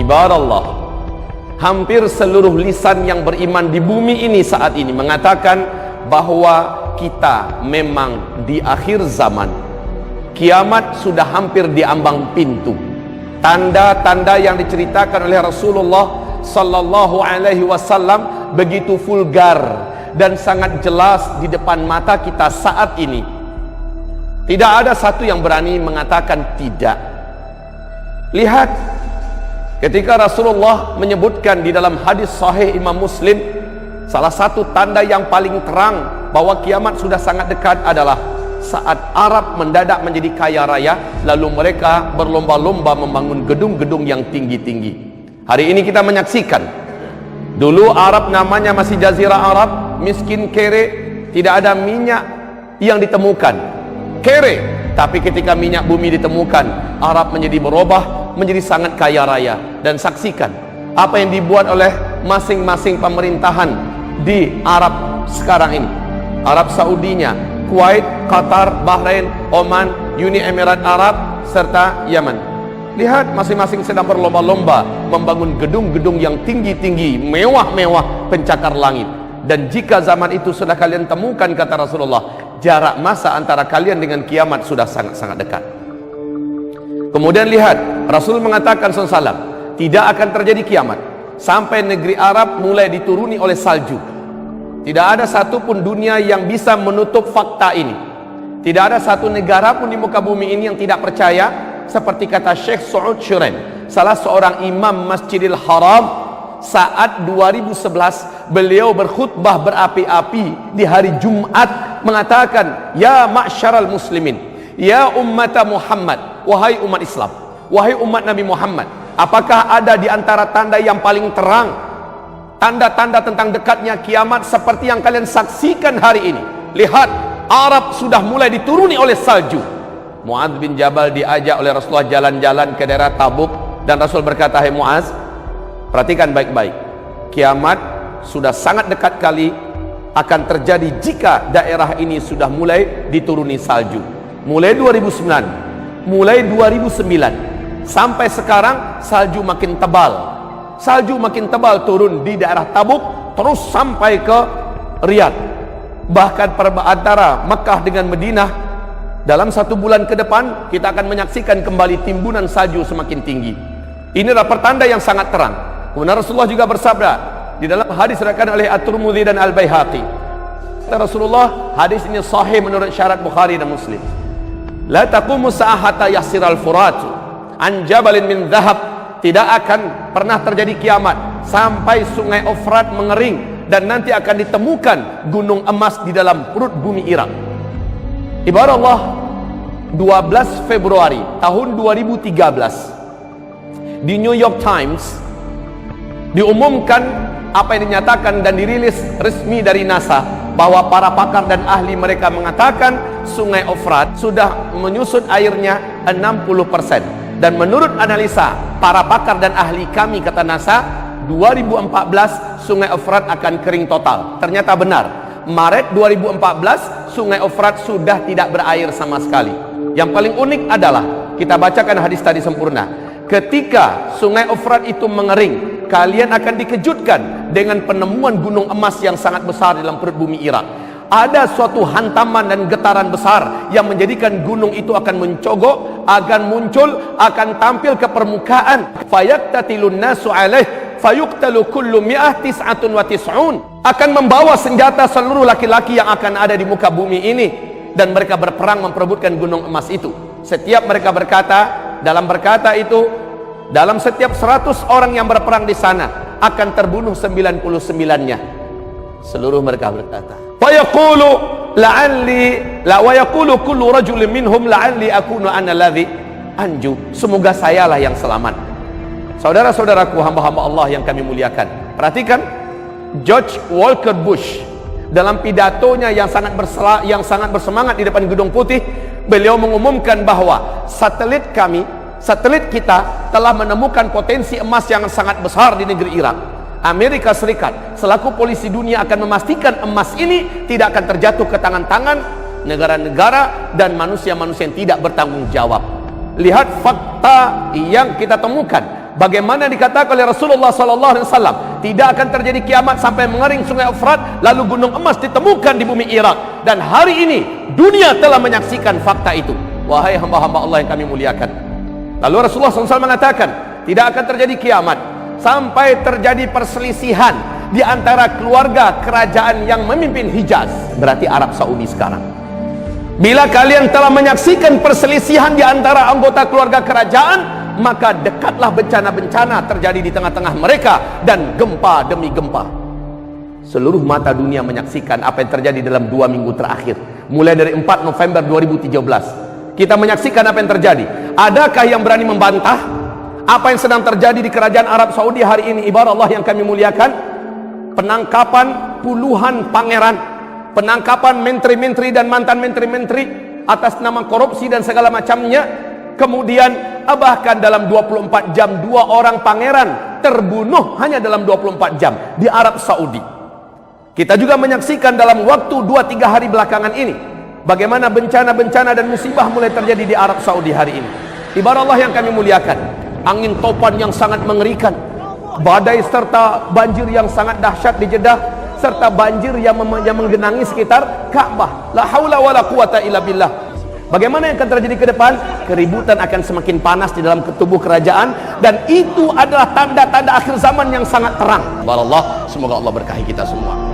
Ibadallah, hampir seluruh lisan yang beriman di bumi ini saat ini mengatakan bahwa kita memang di akhir zaman. Kiamat sudah hampir di ambang pintu. Tanda-tanda yang diceritakan oleh Rasulullah sallallahu alaihi wasallam begitu vulgar dan sangat jelas di depan mata kita saat ini. Tidak ada satu yang berani mengatakan tidak. Lihat, ketika Rasulullah menyebutkan di dalam hadis sahih Imam Muslim, salah satu tanda yang paling terang bahwa kiamat sudah sangat dekat adalah saat Arab mendadak menjadi kaya raya, lalu mereka berlomba-lomba membangun gedung-gedung yang tinggi-tinggi. Hari ini kita menyaksikan, dulu Arab namanya masih Jazirah Arab, miskin kere, tidak ada minyak yang ditemukan, kere. Tapi ketika minyak bumi ditemukan, Arab menjadi berubah menjadi sangat kaya raya. Dan saksikan apa yang dibuat oleh masing-masing pemerintahan di Arab sekarang ini. Arab Saudinya, Kuwait, Qatar, Bahrain, Oman, Uni Emirat Arab, serta Yaman. Lihat, masing-masing sedang berlomba-lomba membangun gedung-gedung yang tinggi-tinggi, mewah-mewah, pencakar langit. Dan jika zaman itu sudah kalian temukan, kata Rasulullah, jarak masa antara kalian dengan kiamat sudah sangat-sangat dekat. Kemudian lihat, Rasul mengatakan SAW, tidak akan terjadi kiamat sampai negeri Arab mulai dituruni oleh salju. Tidak ada satupun dunia yang bisa menutup fakta ini. Tidak ada satu negara pun di muka bumi ini yang tidak percaya. Seperti kata Syekh Saud Shuren, salah seorang imam Masjidil Haram, saat 2011 beliau berkhutbah berapi-api di hari Jumat, mengatakan, ya ma'syaral muslimin, ya ummata Muhammad, wahai umat Islam, wahai umat Nabi Muhammad, apakah ada di antara tanda yang paling terang, tanda-tanda tentang dekatnya kiamat seperti yang kalian saksikan hari ini? Lihat, Arab sudah mulai dituruni oleh salju. Mu'adz bin Jabal diajak oleh Rasulullah jalan-jalan ke daerah Tabuk, dan Rasul berkata, hai Mu'adz, perhatikan baik-baik, kiamat sudah sangat dekat kali akan terjadi jika daerah ini sudah mulai dituruni salju. Mulai 2009, mulai 2009 sampai sekarang salju makin tebal. Salju makin tebal turun di daerah Tabuk terus sampai ke Riyadh. Bahkan antara Mekah dengan Madinah, dalam 1 bulan ke depan kita akan menyaksikan kembali timbunan salju semakin tinggi. Inilah pertanda yang sangat terang. Kemudian Rasulullah juga bersabda di dalam hadis diriwayatkan oleh At-Tirmidzi dan Al-Baihaqi. Kata Rasulullah, hadis ini sahih menurut syarat Bukhari dan Muslim. La taqumu sa'ata yasiral furatu an jabalin min dhahab. Tidak akan pernah terjadi kiamat sampai sungai Efrat mengering dan nanti akan ditemukan gunung emas di dalam perut bumi Irak. Ibarat Allah, 12 Februari tahun 2013 di New York Times diumumkan apa yang dinyatakan dan dirilis resmi dari NASA, bahwa para pakar dan ahli mereka mengatakan sungai Efrat sudah menyusut airnya 60%. Dan menurut analisa para pakar dan ahli kami, kata NASA, 2014 sungai Efrat akan kering total. Ternyata benar, Maret 2014 sungai Efrat sudah tidak berair sama sekali. Yang paling unik adalah, kita bacakan hadis tadi sempurna, ketika sungai Efrat itu mengering, kalian akan dikejutkan dengan penemuan gunung emas yang sangat besar dalam perut bumi Irak. Ada suatu hantaman dan getaran besar yang menjadikan gunung itu akan mencogok, akan muncul, akan tampil ke permukaan. Fayaqtatilun nasu alaih fayuqtalu kullu mi'ah tis'atun wa tis'un. Akan membawa senjata seluruh laki-laki yang akan ada di muka bumi ini, dan mereka berperang memperebutkan gunung emas itu. Setiap mereka berkata, dalam berkata itu, dalam setiap 100 orang yang berperang di sana akan terbunuh 99-nya. Seluruh mereka berkata, wa yaqulu la'alli la wa yaqulu kullu rajulin minhum la'alli akunu ana alladhi anju. Semoga sayalah yang selamat. Saudara-saudaraku, hamba-hamba Allah yang kami muliakan, perhatikan George Walker Bush dalam pidatonya yang sangat bersemangat di depan Gedung Putih. Beliau mengumumkan bahwa satelit kita telah menemukan potensi emas yang sangat besar di negeri Irak. Amerika Serikat selaku polisi dunia akan memastikan emas ini tidak akan terjatuh ke tangan-tangan negara-negara dan manusia-manusia yang tidak bertanggung jawab. Lihat fakta yang kita temukan. bagaimana dikatakan oleh Rasulullah SAW, tidak akan terjadi kiamat sampai mengering sungai Efrat, lalu gunung emas ditemukan di bumi Irak. Dan hari ini dunia telah menyaksikan fakta itu. Wahai hamba-hamba Allah yang kami muliakan, lalu Rasulullah SAW mengatakan, tidak akan terjadi kiamat sampai terjadi perselisihan di antara keluarga kerajaan yang memimpin Hijaz, berarti Arab Saudi sekarang. Bila kalian telah menyaksikan perselisihan di antara anggota keluarga kerajaan, maka dekatlah bencana-bencana terjadi di tengah-tengah mereka, dan gempa demi gempa. Seluruh mata dunia menyaksikan apa yang terjadi dalam 2 minggu terakhir, mulai dari 4 November 2013. Kita menyaksikan apa yang terjadi. Adakah yang berani membantah apa yang sedang terjadi di kerajaan Arab Saudi hari ini? Ibarat Allah yang kami muliakan, penangkapan puluhan pangeran, penangkapan menteri-menteri dan mantan menteri-menteri atas nama korupsi dan segala macamnya. Kemudian bahkan dalam 24 jam 2 orang pangeran terbunuh hanya dalam 24 jam di Arab Saudi. Kita juga menyaksikan dalam waktu 2-3 hari belakangan ini bagaimana bencana-bencana dan musibah mulai terjadi di Arab Saudi hari ini. Ibarat Allah yang kami muliakan, angin topan yang sangat mengerikan, badai serta banjir yang sangat dahsyat di Jeddah, serta banjir yang menggenangi sekitar Ka'bah. La haula wala quwata illa billah. Bagaimana yang akan terjadi ke depan? Keributan akan semakin panas di dalam tubuh kerajaan, dan itu adalah tanda-tanda akhir zaman yang sangat terang. Wallah, semoga Allah berkahi kita semua.